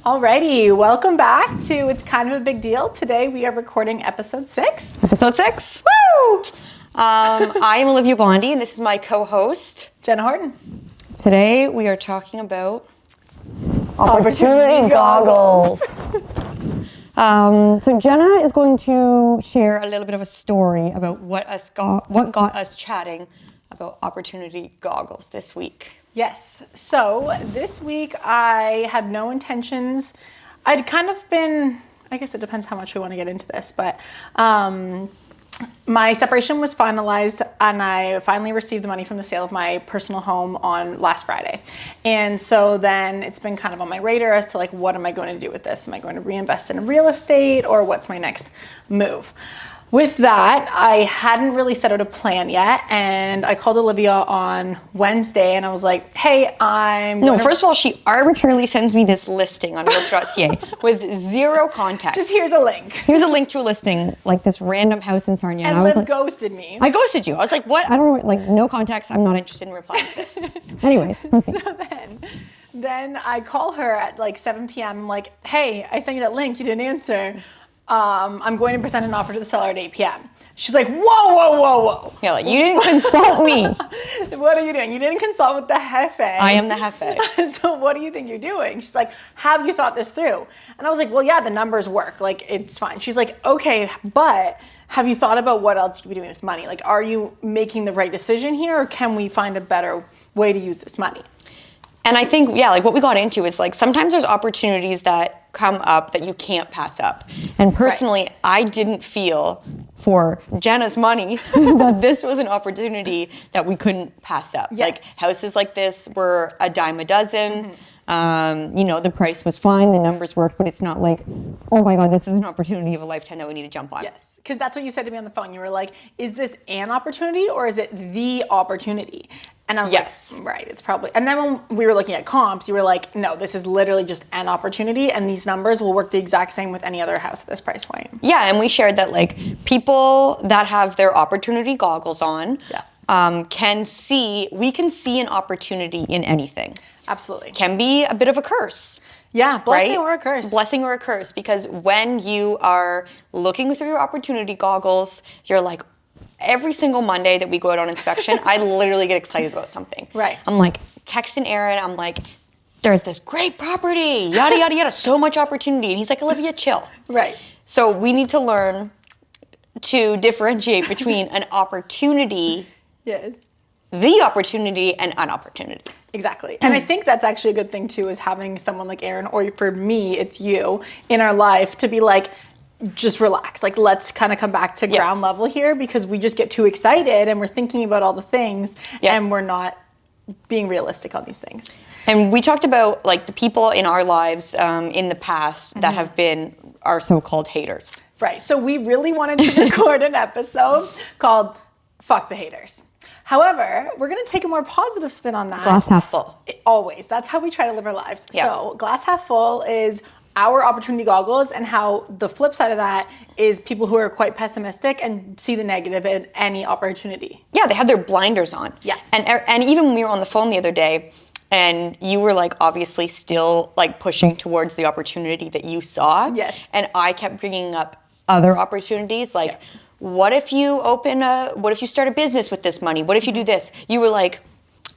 Alrighty, welcome back to It's Kind of a Big Deal. Today we are recording episode 6. Episode 6. Woo! I am Olivia Bondi, and this is my co-host, Jenna Horton. Today we are talking about Opportunity goggles. So Jenna is going to share a little bit of a story about what got us chatting about opportunity goggles this week. Yes, so this week I had no intentions. I'd kind of been, I guess it depends how much we want to get into this, but my separation was finalized and I finally received the money from the sale of my personal home on last Friday. And so then it's been kind of on my radar as to like, what am I going to do with this? Am I going to reinvest in real estate or what's my next move? With that, I hadn't really set out a plan yet, and I called Olivia on Wednesday, and I was like, hey, First of all, she arbitrarily sends me this listing on realtor.ca with zero context. Just here's a link. Here's a link to a listing, like this random house in Sarnia. And Liv ghosted me. I ghosted you. I was like, what? I don't know, like no context. I'm not interested in replying to this. Anyways. So then I call her at like 7 p.m. I'm like, hey, I sent you that link. You didn't answer. I'm going to present an offer to the seller at 8 p.m. She's like, whoa. Yeah, like, you didn't consult me. What are you doing? You didn't consult with the jefe. I am the jefe. So what do you think you're doing? She's like, have you thought this through? And I was like, well, yeah, the numbers work. Like, it's fine. She's like, okay, but have you thought about what else you could be doing with this money? Like, are you making the right decision here, or can we find a better way to use this money? And I think, yeah, like what we got into is like sometimes there's opportunities that come up that you can't pass up. And personally, right. I didn't feel for Jenna's money that this was an opportunity that we couldn't pass up. Yes. Like houses like this were a dime a dozen. Mm-hmm. The price was fine, the numbers worked, but it's not like, oh my God, this is an opportunity of a lifetime that we need to jump on. Yes, because that's what you said to me on the phone. You were like, is this an opportunity or is it the opportunity? And I was like, right, it's probably. And then when we were looking at comps, you were like, no, this is literally just an opportunity and these numbers will work the exact same with any other house at this price point. Yeah, and we shared that like people that have their opportunity goggles on can see an opportunity in anything. Absolutely. Can be a bit of a curse. Yeah, blessing right? or a curse. Blessing or a curse, because when you are looking through your opportunity goggles, you're like, every single Monday that we go out on inspection, I literally get excited about something. Right. I'm like texting Aaron, I'm like, there's this great property, yada, yada, yada, so much opportunity. And he's like, Olivia, chill. Right. So we need to learn to differentiate between an opportunity, the opportunity, and an opportunity. Exactly. And I think that's actually a good thing too, is having someone like Aaron, or for me, it's you, in our life to be like, just relax. Like, let's kind of come back to ground level here, because we just get too excited and we're thinking about all the things and we're not being realistic on these things. And we talked about like the people in our lives in the past that have been our so-called haters. Right. So we really wanted to record an episode called Fuck the Haters. However, we're going to take a more positive spin on that. Glass half full. Always. That's how we try to live our lives. Yeah. So glass half full is our opportunity goggles, and how the flip side of that is people who are quite pessimistic and see the negative in any opportunity. Yeah, they have their blinders on. Yeah. And even when we were on the phone the other day, and you were like obviously still like pushing towards the opportunity that you saw. Yes. And I kept bringing up other opportunities like, what if you start a business with this money? What if you do this? You were like,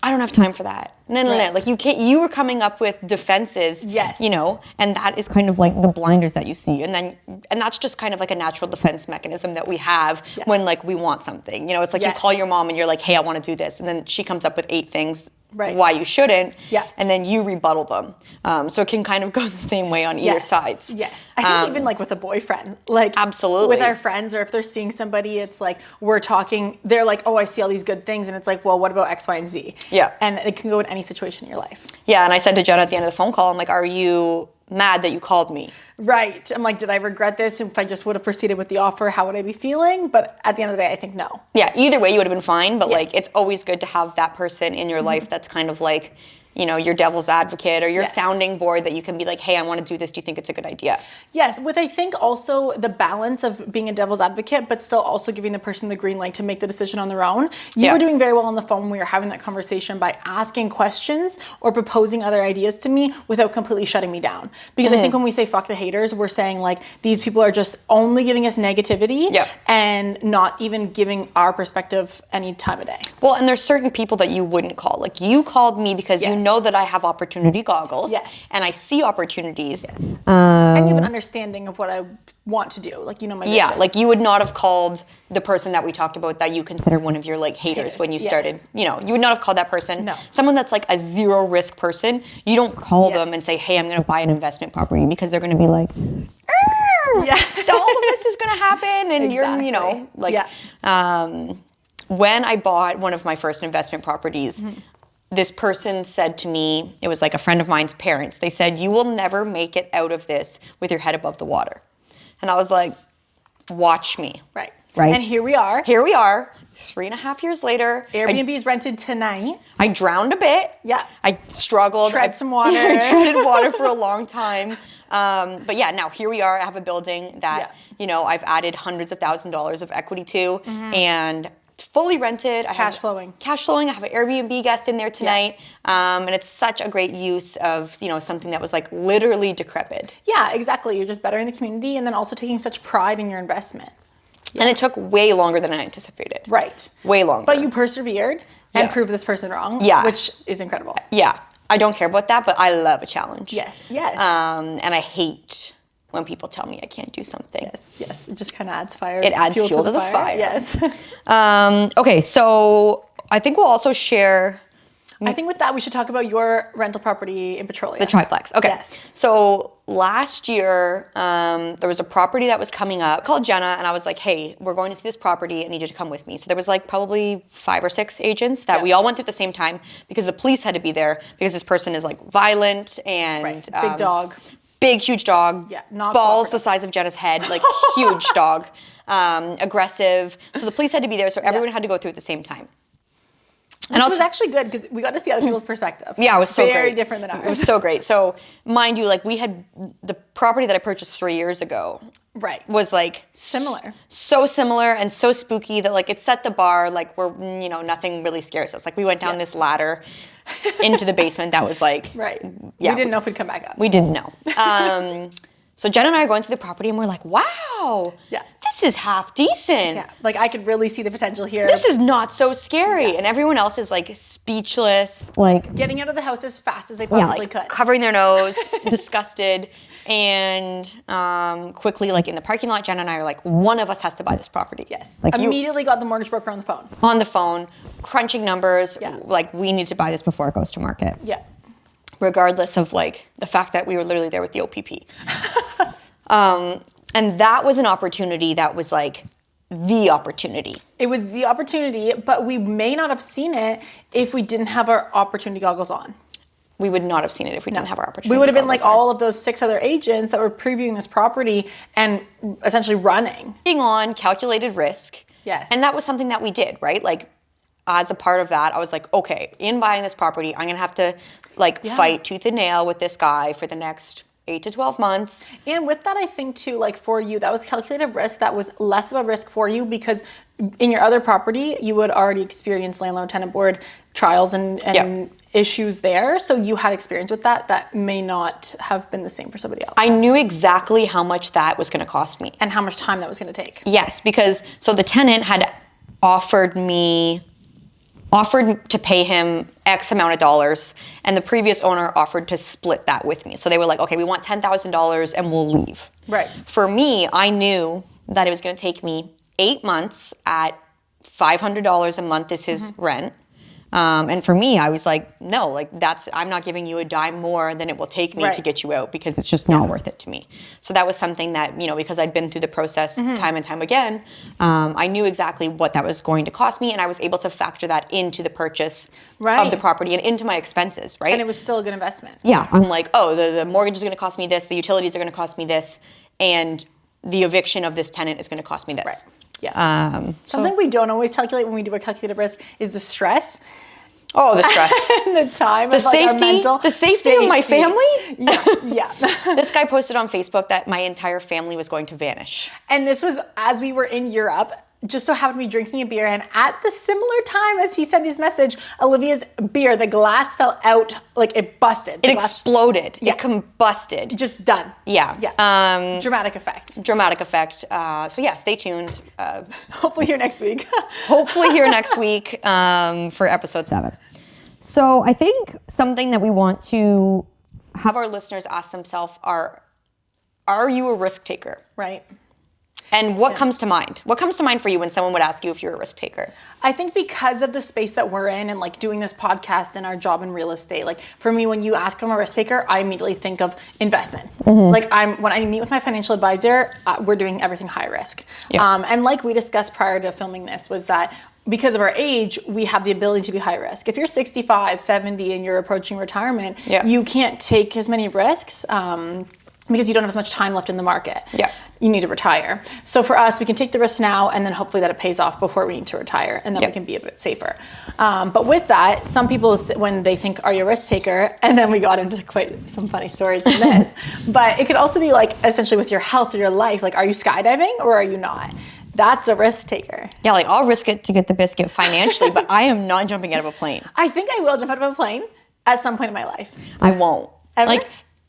I don't have time for that. No. Like you were coming up with defenses, and that is kind of like the blinders that you see. And that's just kind of like a natural defense mechanism that we have when like we want something. It's like you call your mom and you're like, hey, I want to do this. And then she comes up with 8 things why you shouldn't. Yeah. And then you rebuttal them. So it can kind of go the same way on either sides. Yes. I think even like with a boyfriend, like absolutely with our friends, or if they're seeing somebody, it's like we're talking, they're like, oh, I see all these good things. And it's like, well, what about X, Y, and Z? Yeah. And it can go in any situation in your life. Yeah. And I said to Jenna at the end of the phone call, I'm like, are you mad that you called me? Right. I'm like, did I regret this? If I just would have proceeded with the offer, how would I be feeling? But at the end of the day, I think no. Yeah, either way you would have been fine, but like it's always good to have that person in your life that's kind of like your devil's advocate or your Yes. sounding board that you can be like, hey, I want to do this. Do you think it's a good idea? Yes, with I think also the balance of being a devil's advocate, but still also giving the person the green light to make the decision on their own. You Yeah. were doing very well on the phone when we were having that conversation by asking questions or proposing other ideas to me without completely shutting me down. Because I think when we say fuck the haters, we're saying like these people are just only giving us negativity Yeah. and not even giving our perspective any time of day. Well, and there's certain people that you wouldn't call. Like you called me because you Yes. know that I have opportunity goggles. Yes. And I see opportunities. Yes. And you have an understanding of what I want to do. Like, my Yeah, vision. like you would not have called the person that we talked about that you consider one of your like haters when you Yes. started. You would not have called that person. No. Someone that's like a zero risk person, you don't call them Yes. and say, hey, I'm going to buy an investment property because they're going to be like, Yeah. all of this is going to happen. And you're, Exactly. like, Yeah. when I bought one of my first investment properties, Mm-hmm. this person said to me, it was like a friend of mine's parents, they said, you will never make it out of this with your head above the water. And I was like, watch me. Right. Right. And here we are. Here we are, 3.5 years later. Airbnb is rented tonight. I drowned a bit. Yeah. I struggled. Tread I- some water. I treaded water for a long time. But yeah, now here we are. I have a building that, I've added hundreds of $1,000s of equity to and fully rented. I Cash have flowing. Cash flowing. I have an Airbnb guest in there tonight. And it's such a great use of, something that was like literally decrepit. Yeah, exactly. You're just bettering the community and then also taking such pride in your investment. And it took way longer than I anticipated. Right. Way longer. But you persevered and Yeah. proved this person wrong. Yeah. Which is incredible. Yeah. I don't care about that, but I love a challenge. Yes. Yes. And I hate when people tell me I can't do something. Yes. It just kind of adds fire. It adds fuel to the fire. Yes. Okay, so I think we'll also share I think with that, we should talk about your rental property in Petrolia. the triplex. Okay. Yes. So last year, there was a property that was coming up called Jenna, and I was like, hey, we're going to see this property. I need you to come with me. So there was like probably 5 or 6 agents that we all went through at the same time because the police had to be there because this person is like violent and Right. Big dog. Big, huge dog. Yeah, not balls cooperative. the size of Jenna's head, like huge dog. Aggressive. So the police had to be there, so everyone had to go through at the same time. Which was actually good because we got to see other people's perspective. Yeah, it was so Very great. different than It was ours. so great. So, mind you, like we had the property that I purchased 3 years ago Right. was like Similar. so similar and so spooky that like it set the bar. Like we're nothing really scares us. Like we went down this ladder into the basement that was like Right. Yeah, We didn't know if we'd come back up. we didn't know. So Jen and I are going through the property and we're like, wow, Yeah. this is half decent. Yeah. Like I could really see the potential here. This is not so scary. And everyone else is like speechless, like Getting out of the house as fast as they yeah, possibly like could. covering their nose, disgusted. And quickly, like in the parking lot, Jen and I are like, one of us has to buy this property. Yes. Like you Immediately got the mortgage broker on the phone. on the phone, crunching numbers, Yeah. like we need to buy this before it goes to market. Yeah. Regardless of like the fact that we were literally there with the OPP. And that was an opportunity that was like the opportunity. It was the opportunity, but we may not have seen it if we didn't have our opportunity goggles on. We would not have seen it if we didn't have our opportunity. We would have been like goggles on. all of those 6 other agents that were previewing this property and essentially running. Taking on calculated risk. Yes. And that was something that we did, right? Like as a part of that, I was like, okay, in buying this property, I'm gonna have to like fight tooth and nail with this guy for the next 8 to 12 months. And with that, I think too, like for you, that was calculated risk. That was less of a risk for you because in your other property, you would already experience landlord tenant board trials and issues there. So you had experience with that. That may not have been the same for somebody else. I knew exactly how much that was gonna cost me. And how much time that was going to take. Yes, because so the tenant had offered to pay him X amount of dollars, and the previous owner offered to split that with me. So they were like, okay, we want $10,000 and we'll leave. Right. For me, I knew that it was going to take me 8 months at $500 a month is his rent. And for me, I was like, no, like I'm not giving you a dime more than it will take me Right. to get you out because it's just not worth it to me. So that was something that, because I'd been through the process time and time again, I knew exactly what that was going to cost me, and I was able to factor that into the purchase Right. of the property and into my expenses, right? And it was still a good investment. Yeah, I'm like, oh, the mortgage is going to cost me this, the utilities are going to cost me this, and the eviction of this tenant is going to cost me this. Yeah. Something we don't always calculate when we do our calculated risk is the stress. Oh, the stress. and the time, The of, like, our safety, mental the safety of my family. Yeah. This guy posted on Facebook that my entire family was going to vanish. And this was as we were in Europe, just so happened to be drinking a beer, and at the similar time as he sent his message, Olivia's beer, the glass fell out, like it busted. It exploded. Yeah. It combusted. Just done. Yeah. Yeah. Dramatic effect. Dramatic effect. So yeah, stay tuned. Hopefully here next week. Hopefully here next week for episode 7. So I think something that we want to have our listeners ask themselves are you a risk taker? Right. And what comes to mind? What comes to mind for you when someone would ask you if you're a risk taker? I think because of the space that we're in and like doing this podcast and our job in real estate, like for me, when you ask if I'm a risk taker, I immediately think of investments. Like when I meet with my financial advisor, we're doing everything high risk. Yeah. And like we discussed prior to filming this was that because of our age, we have the ability to be high risk. If you're 65, 70 and you're approaching retirement, you can't take as many risks. Because you don't have as much time left in the market. Yeah. You need to retire. So for us, we can take the risk now and then hopefully that it pays off before we need to retire and then we can be a bit safer. But with that, some people, when they think, are you a risk taker? And then we got into quite some funny stories in this. But it could also be like essentially with your health or your life, like are you skydiving or are you not? That's a risk taker. Yeah, like I'll risk it to get the biscuit financially, but I am not jumping out of a plane. I think I will jump out of a plane at some point in my life. I won't. Ever? Like,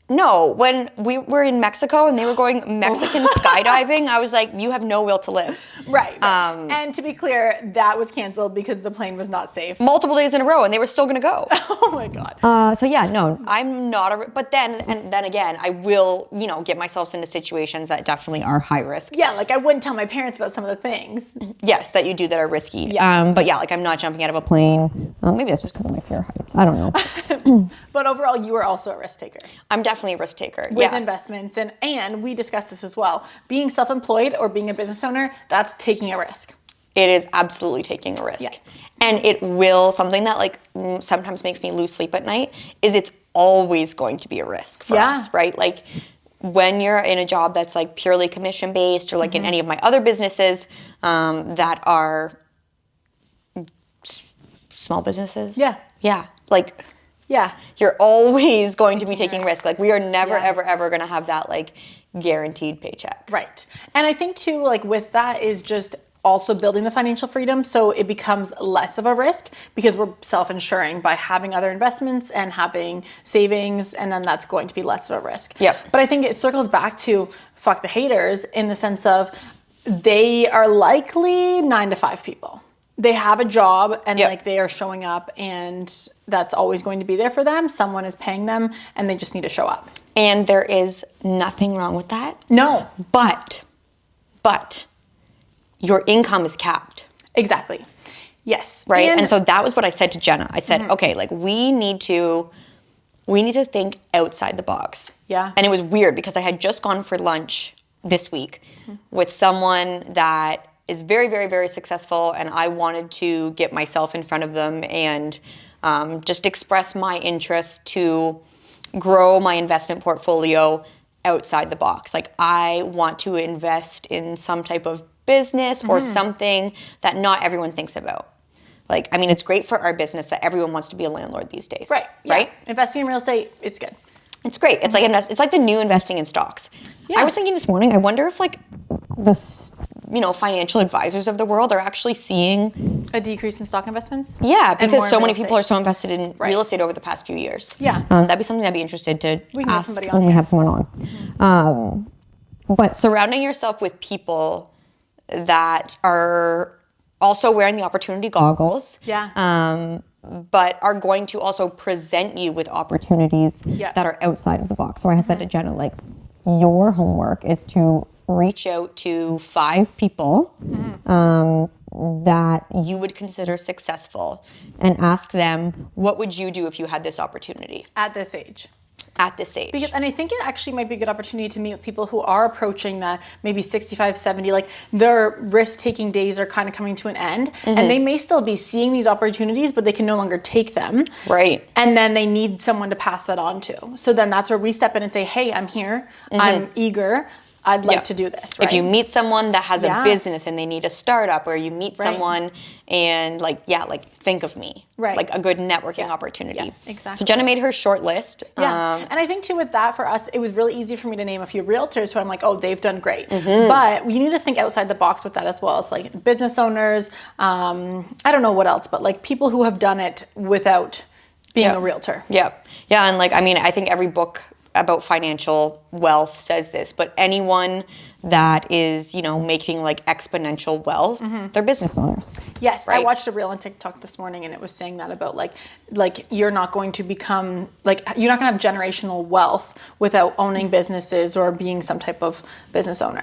no, when we were in Mexico and they were going Mexican skydiving, I was like, you have no will to live. Right. And to be clear, that was canceled because the plane was not safe. Multiple days in a row and they were still going to go. Oh my God. So yeah, no, I'm not but then again, I will, get myself into situations that definitely are high risk. Yeah, like I wouldn't tell my parents about some of the things. Yes, that you do that are risky. Yeah. But yeah, like I'm not jumping out of a plane. Maybe that's just because of my fear of heights. I don't know. But overall, you are also a risk taker. I'm definitely a risk taker. With investments. And we discussed this as well. Being self-employed or being a business owner, that's taking a risk. It is absolutely taking a risk. Yeah. And it will, something that like sometimes makes me lose sleep at night is it's always going to be a risk for us, right? Like when you're in a job that's like purely commission based or like in any of my other businesses that are small businesses. Yeah. Yeah. Like you're always going to be taking risk. Like we are never, ever going to have that like guaranteed paycheck. Right. And I think too, like with that is just also building the financial freedom so it becomes less of a risk because we're self-insuring by having other investments and having savings, and then that's going to be less of a risk. Yep. But I think it circles back to fuck the haters in the sense of they are likely 9 to 5 people. They have a job and like they are showing up and that's always going to be there for them. Someone is paying them and they just need to show up. And there is nothing wrong with that. No. But your income is capped. Exactly. Yes. Right. And so that was what I said to Jenna. I said, okay, like we need to think outside the box. Yeah. And it was weird because I had just gone for lunch this week with someone that is very, very, very successful, and I wanted to get myself in front of them and just express my interest to grow my investment portfolio outside the box. Like I want to invest in some type of business or something that not everyone thinks about. Like, I mean, it's great for our business that everyone wants to be a landlord these days. Right. Right? Investing in real estate, it's good. It's great. It's like it's like the new investing in stocks. Yeah. I was thinking this morning, I wonder if like the financial advisors of the world are actually seeing A decrease in stock investments? Yeah, And more because in so real many estate. people are so invested in real estate over the past few years. Yeah. That'd be something I'd be interested to We can get ask somebody on when we here. have someone on. But surrounding yourself with people that are also wearing the opportunity goggles. Yeah. But are going to also present you with opportunities that are outside of the box. So I said to Jenna, like, your homework is to reach out to 5 people that you would consider successful and ask them, what would you do if you had this opportunity At this age. at this age? And I think it actually might be a good opportunity to meet with people who are approaching the maybe 65, 70, like their risk-taking days are kind of coming to an end and they may still be seeing these opportunities, but they can no longer take them. Right. And then they need someone to pass that on to. So then that's where we step in and say, hey, I'm here. I'm eager. I'd like Yeah. to do this, right? If you meet someone that has a Yeah. business and they need a startup, or you meet Right. someone and like think of me, Right. like a good networking Yeah. opportunity. Yeah, exactly. So Jenna made her short list. Yeah, and I think too with that for us, it was really easy for me to name a few realtors who I'm like, oh, they've done great. But you need to think outside the box with that as well. It's like business owners. I don't know what else, but like people who have done it without being Yeah. a realtor. Yeah. Yeah. And I think every book about financial wealth says this, but anyone that is, making like exponential wealth, they're business owners. Yes, I Right. watched a reel on TikTok this morning, and it was saying that about like you're not going to become you're not going to have generational wealth without owning businesses or being some type of business owner.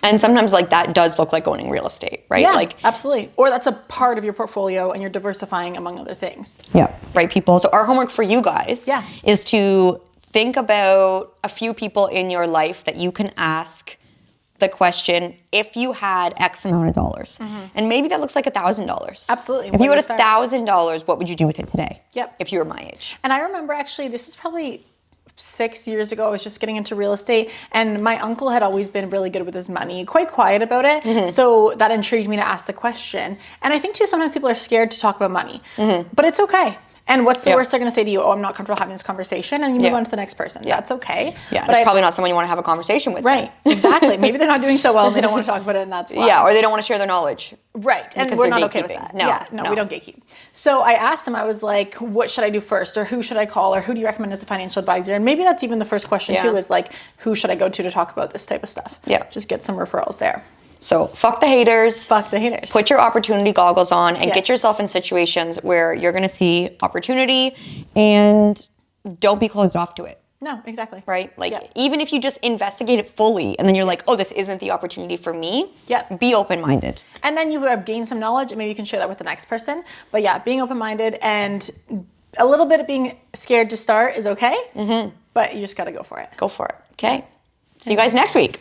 And sometimes that does look like owning real estate, right? Yeah, absolutely. Or that's a part of your portfolio, and you're diversifying among other things. Yeah. Right, people. So our homework for you guys Yeah. is to think about a few people in your life that you can ask the question, if you had X amount of dollars, and maybe that looks like $1,000. Absolutely. If Where you had do you start? $1,000, what would you do with it today? Yep. If you were my age. And I remember actually, this is probably 6 years ago, I was just getting into real estate, and my uncle had always been really good with his money, quite quiet about it. So that intrigued me to ask the question. And I think too, sometimes people are scared to talk about money, but it's okay. And what's the Yeah. worst they're going to say to you? Oh, I'm not comfortable having this conversation, and you move Yeah. on to the next person. Yeah. That's okay. Yeah, But it's probably not someone you want to have a conversation with. right. Exactly. Maybe they're not doing so well, and they don't want to talk about it, and that's why. Yeah, or they don't want to share their knowledge. Right, and Because we're they're not okay with gatekeeping. that. No, Yeah, no, no. we don't gatekeep. So I asked him, I was like, what should I do first? Or who should I call? Or who do you recommend as a financial advisor? And maybe that's even the first question Yeah. too, is like, who should I go to talk about this type of stuff? Yeah. Just get some referrals there. So fuck the haters. Fuck the haters. Put your opportunity goggles on and Yes. get yourself in situations where you're going to see opportunity, and don't be closed off to it. No, exactly. Right? Yeah. Even if you just investigate it fully and then you're like, oh, this isn't the opportunity for me. Yep. Be open-minded. And then you have gained some knowledge, and maybe you can share that with the next person. But yeah, being open-minded and a little bit of being scared to start is okay. But you just got to go for it. Go for it. Okay? See you guys next week.